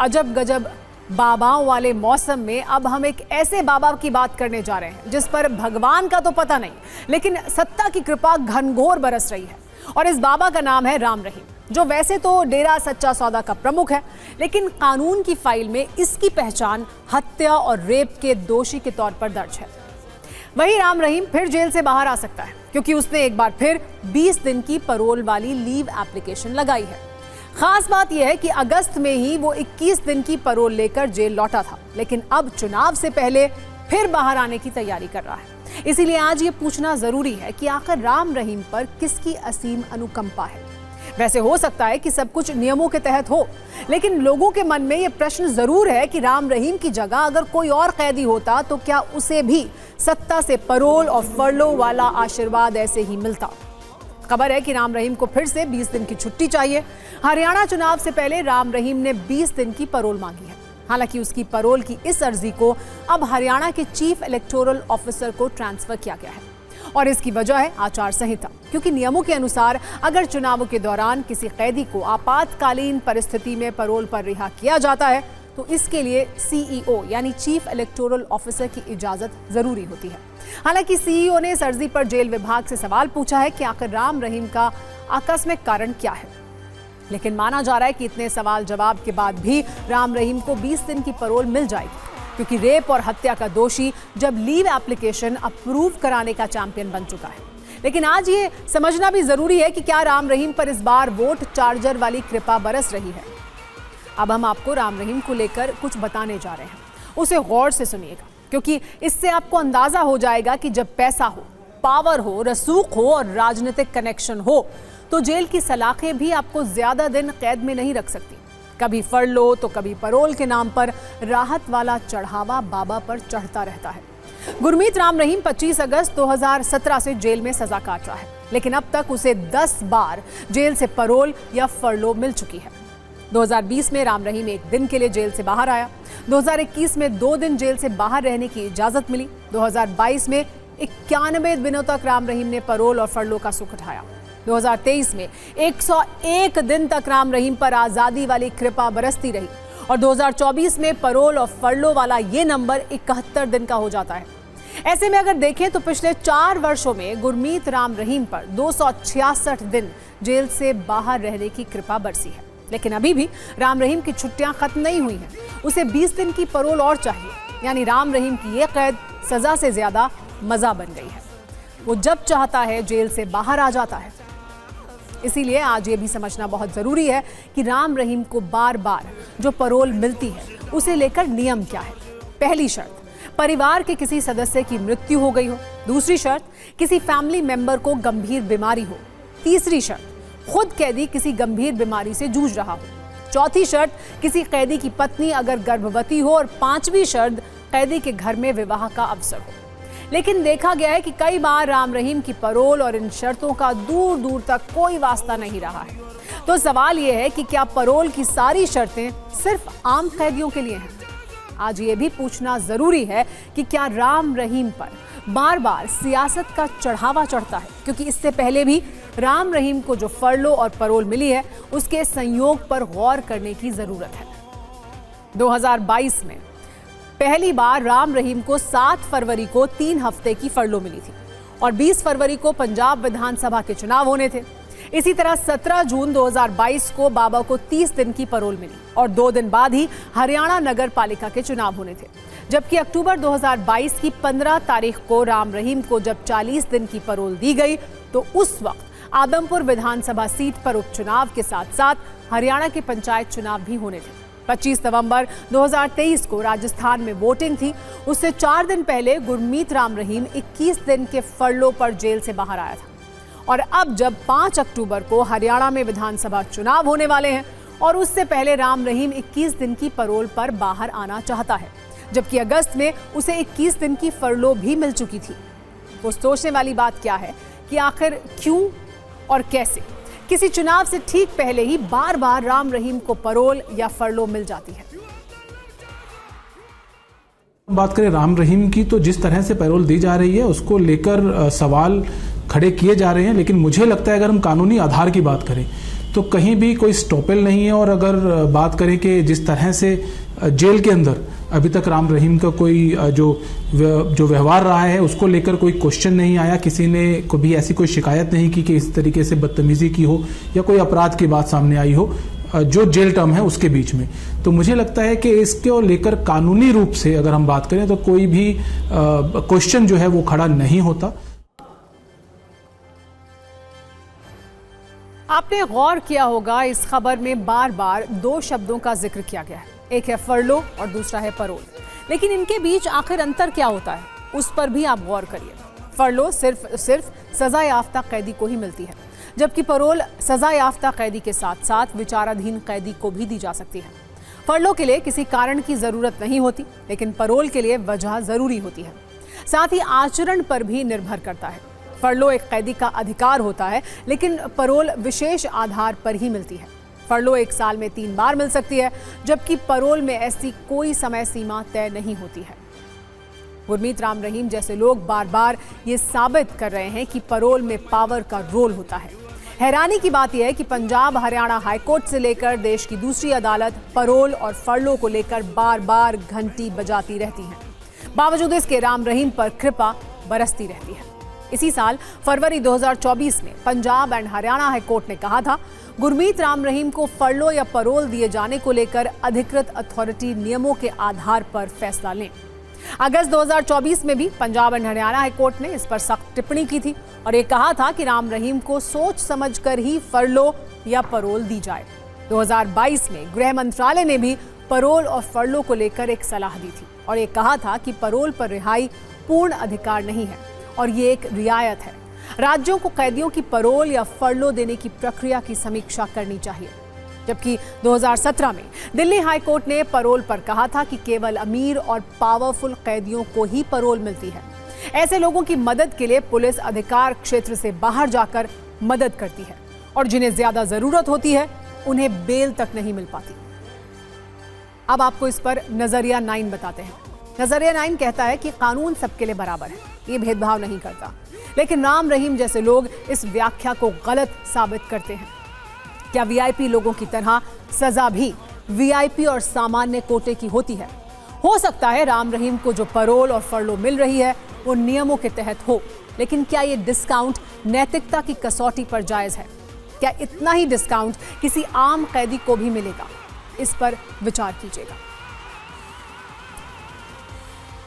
अजब गजब बाबाओं वाले मौसम में अब हम एक ऐसे बाबा की बात करने जा रहे हैं जिस पर भगवान का तो पता नहीं, लेकिन सत्ता की कृपा घनघोर बरस रही है। और इस बाबा का नाम है राम रहीम, जो वैसे तो डेरा सच्चा सौदा का प्रमुख है, लेकिन कानून की फाइल में इसकी पहचान हत्या और रेप के दोषी के तौर पर दर्ज है। वही राम रहीम फिर जेल से बाहर आ सकता है, क्योंकि उसने एक बार फिर 20 दिन की पैरोल वाली लीव एप्लीकेशन लगाई है। खास बात यह है कि अगस्त में ही वो 21 दिन की पैरोल लेकर जेल लौटा था, लेकिन अब चुनाव से पहले फिर बाहर आने की तैयारी कर रहा है। इसीलिए आज ये पूछना जरूरी है कि आखिर राम रहीम पर किसकी असीम अनुकंपा है। वैसे हो सकता है कि सब कुछ नियमों के तहत हो, लेकिन लोगों के मन में ये प्रश्न जरूर है कि राम रहीम की जगह अगर कोई और कैदी होता तो क्या उसे भी सत्ता से पैरोल और फरलो वाला आशीर्वाद ऐसे ही मिलता। खबर है कि राम रहीम को फिर से 20 दिन की छुट्टी चाहिए। हरियाणा चुनाव से पहले राम रहीम ने 20 दिन की पैरोल मांगी है। हालांकि उसकी पैरोल की इस अर्जी को अब हरियाणा के चीफ इलेक्टोरल ऑफिसर को ट्रांसफर किया गया है, और इसकी वजह है आचार संहिता, क्योंकि नियमों के अनुसार अगर चुनावों के दौरान किसी कैदी को आपातकालीन परिस्थिति में पैरोल पर रिहा किया जाता है तो इसके लिए सीईओ यानी चीफ इलेक्टोरल ऑफिसर की इजाजत जरूरी होती है। हालांकि सीईओ ने इस अर्जी पर जेल विभाग से सवाल पूछा है कि आखिर राम रहीम का आकस्मिक कारण क्या है, लेकिन माना जा रहा है कि इतने सवाल जवाब के बाद भी राम रहीम को 20 दिन की पैरोल मिल जाएगी, क्योंकि रेप और हत्या का दोषी जब लीव एप्लीकेशन अप्रूव कराने का चैंपियन बन चुका है। लेकिन आज ये समझना भी जरूरी है कि क्या राम रहीम पर इस बार वोट चार्जर वाली कृपा बरस रही है। अब हम आपको राम रहीम को लेकर कुछ बताने जा रहे हैं, उसे गौर से सुनिएगा, क्योंकि इससे आपको अंदाजा हो जाएगा कि जब पैसा हो, पावर हो, रसूख हो और राजनीतिक कनेक्शन हो तो जेल की सलाखें भी आपको ज्यादा दिन कैद में नहीं रख सकती। कभी फरलो तो कभी पैरोल के नाम पर राहत वाला चढ़ावा बाबा पर चढ़ता रहता है। गुरमीत राम रहीम 25 अगस्त 2017 से जेल में सजा काट रहा है, लेकिन अब तक उसे 10 बार जेल से पैरोल या फरलो मिल चुकी है। 2020 में राम रहीम एक दिन के लिए जेल से बाहर आया। 2021 में 2 दिन जेल से बाहर रहने की इजाजत मिली। 2022 में 91 दिनों तक राम रहीम ने पैरोल और फरलो का सुख उठाया। 2023 में 101 दिन तक राम रहीम पर आजादी वाली कृपा बरसती रही, और 2024 में पैरोल और फरलो वाला ये नंबर 71 दिन का हो जाता है। ऐसे में अगर देखें तो पिछले 4 वर्षों में गुरमीत राम रहीम पर 266 दिन जेल से बाहर रहने की कृपा बरसी है। लेकिन अभी भी राम रहीम की छुट्टियां खत्म नहीं हुई हैं। उसे 20 दिन की पैरोल और चाहिए, यानी राम रहीम की ये कैद सजा से ज्यादा मजा बन गई है। वो जब चाहता है जेल से बाहर आ जाता है। इसीलिए आज ये भी समझना बहुत जरूरी है कि राम रहीम को बार बार जो पैरोल मिलती है उसे लेकर नियम क्या है। पहली शर्त, परिवार के किसी सदस्य की मृत्यु हो गई हो। दूसरी शर्त, किसी फैमिली मेंबर को गंभीर बीमारी हो। तीसरी शर्त, खुद कैदी किसी गंभीर बीमारी से जूझ रहा हो। चौथी शर्त, किसी कैदी की पत्नी अगर गर्भवती हो। और 5वीं शर्त, कैदी के घर में विवाह का अवसर हो। लेकिन देखा गया है कि कई बार राम रहीम की पैरोल और इन शर्तों का दूर दूर तक कोई वास्ता नहीं रहा है। तो सवाल यह है कि क्या पैरोल की सारी शर्तें सिर्फ आम कैदियों के लिए हैं? आज ये भी पूछना जरूरी है कि क्या राम रहीम पर बार बार सियासत का चढ़ावा चढ़ता है, क्योंकि इससे पहले भी राम रहीम को जो फरलो और पैरोल मिली है उसके संयोग पर गौर करने की जरूरत है। 2022 में पहली बार राम रहीम को 7 फरवरी को 3 हफ्ते की फरलो मिली थी, और 20 फरवरी को पंजाब विधानसभा के चुनाव होने थे। इसी तरह 17 जून 2022 को बाबा को 30 दिन की पैरोल मिली, और 2 दिन बाद ही हरियाणा नगर पालिका के चुनाव होने थे। जबकि अक्टूबर 2022 की 15 तारीख को राम रहीम को जब 40 दिन की पैरोल दी गई तो उस वक्त आदमपुर विधानसभा सीट पर उपचुनाव के साथ साथ हरियाणा के पंचायत चुनाव भी होने थे। 25 नवंबर 2023 को राजस्थान में वोटिंग थी। उससे 4 दिन पहले गुरमीत राम रहीम 21 दिन के फरलो पर जेल से बाहर आया था, और अब जब 5 अक्टूबर को हरियाणा में विधानसभा चुनाव होने वाले हैं और उससे पहले राम रहीम 21 दिन की पैरोल पर बाहर आना चाहता है, जबकि अगस्त में उसे 21 दिन की फरलो भी मिल चुकी थी। वो सोचने वाली बात क्या है कि आखिर क्यों और कैसे किसी चुनाव से ठीक पहले ही बार बार राम रहीम को पैरोल या फरलो मिल जाती है। बात करें राम रहीम की, तो जिस तरह से पैरोल दी जा रही है उसको लेकर सवाल खड़े किए जा रहे हैं, लेकिन मुझे लगता है अगर हम कानूनी आधार की बात करें तो कहीं भी कोई स्टॉपेल नहीं है। और अगर बात करें कि जिस तरह से जेल के अंदर अभी तक राम रहीम का कोई जो व्यवहार रहा है उसको लेकर कोई क्वेश्चन नहीं आया, किसी ने कभी ऐसी कोई शिकायत नहीं की कि इस तरीके से बदतमीजी की हो या कोई अपराध की बात सामने आई हो जो जेल टर्म है उसके बीच में। तो मुझे लगता है कि इसको लेकर कानूनी रूप से अगर हम बात करें तो कोई भी क्वेश्चन जो है वो खड़ा नहीं होता। आपने गौर किया होगा इस खबर में बार बार दो शब्दों का जिक्र किया गया है, एक है फरलो और दूसरा है परोल। लेकिन इनके बीच आखिर अंतर क्या होता है उस पर भी आप गौर करिए। फरलो सिर्फ सजा याफ्ता कैदी को ही मिलती है, जबकि परोल सजा याफ्ता कैदी के साथ साथ विचाराधीन कैदी को भी दी जा सकती है। फरलो के लिए किसी कारण की जरूरत नहीं होती, लेकिन परोल के लिए वजह जरूरी होती है। साथ ही आचरण पर भी निर्भर करता है। फरलो एक कैदी का अधिकार होता है, लेकिन परोल विशेष आधार पर ही मिलती है। फरलो 1 साल में 3 बार मिल सकती है, जबकि परोल में ऐसी कोई समय सीमा तय नहीं होती है। गुरमीत राम रहीम जैसे लोग बार बार ये साबित कर रहे हैं कि परोल में पावर का रोल होता है। हैरानी की बात यह है कि पंजाब हरियाणा हाईकोर्ट से लेकर देश की दूसरी अदालत परोल और फरलो को लेकर बार बार घंटी बजाती रहती है। बावजूद इसके राम रहीम पर कृपा बरसती रहती है। इसी साल फरवरी 2024 में पंजाब एंड हरियाणा हाईकोर्ट ने कहा था गुरमीत राम रहीम को फरलो या परोल दिए जाने को लेकर अधिकृत अथॉरिटी नियमों के आधार पर फैसला लें। अगस्त 2024 में भी पंजाब एंड हरियाणा हाईकोर्ट ने इस पर सख्त टिप्पणी की थी और ये कहा था कि राम रहीम को सोच समझकर ही फरलो या परोल दी जाए। 2022 में गृह मंत्रालय ने भी परोल और फरलो को लेकर एक सलाह दी थी और ये कहा था कि परोल पर रिहाई पूर्ण अधिकार नहीं है और ये एक रियायत है। राज्यों को कैदियों की परोल या फरलो देने की प्रक्रिया की समीक्षा करनी चाहिए। जबकि 2017 में दिल्ली हाईकोर्ट ने परोल पर कहा था कि केवल अमीर और पावरफुल कैदियों को ही परोल मिलती है। ऐसे लोगों की मदद के लिए पुलिस अधिकार क्षेत्र से बाहर जाकर मदद करती है और जिन्हें ज्यादा जरूरत होती है उन्हें बेल तक नहीं मिल पाती। अब आपको इस पर नजरिया 9 बताते हैं। नजरिया 9 कहता है कि कानून सबके लिए बराबर है, ये भेदभाव नहीं करता। लेकिन राम रहीम जैसे लोग इस व्याख्या को गलत साबित करते हैं। क्या वीआईपी लोगों की तरह सजा भी वीआईपी और सामान्य कोटे की होती है? हो सकता है राम रहीम को जो परोल और फरलो मिल रही है वो नियमों के तहत हो, लेकिन क्या ये डिस्काउंट नैतिकता की कसौटी पर जायज है? क्या इतना ही डिस्काउंट किसी आम कैदी को भी मिलेगा? इस पर विचार कीजिएगा।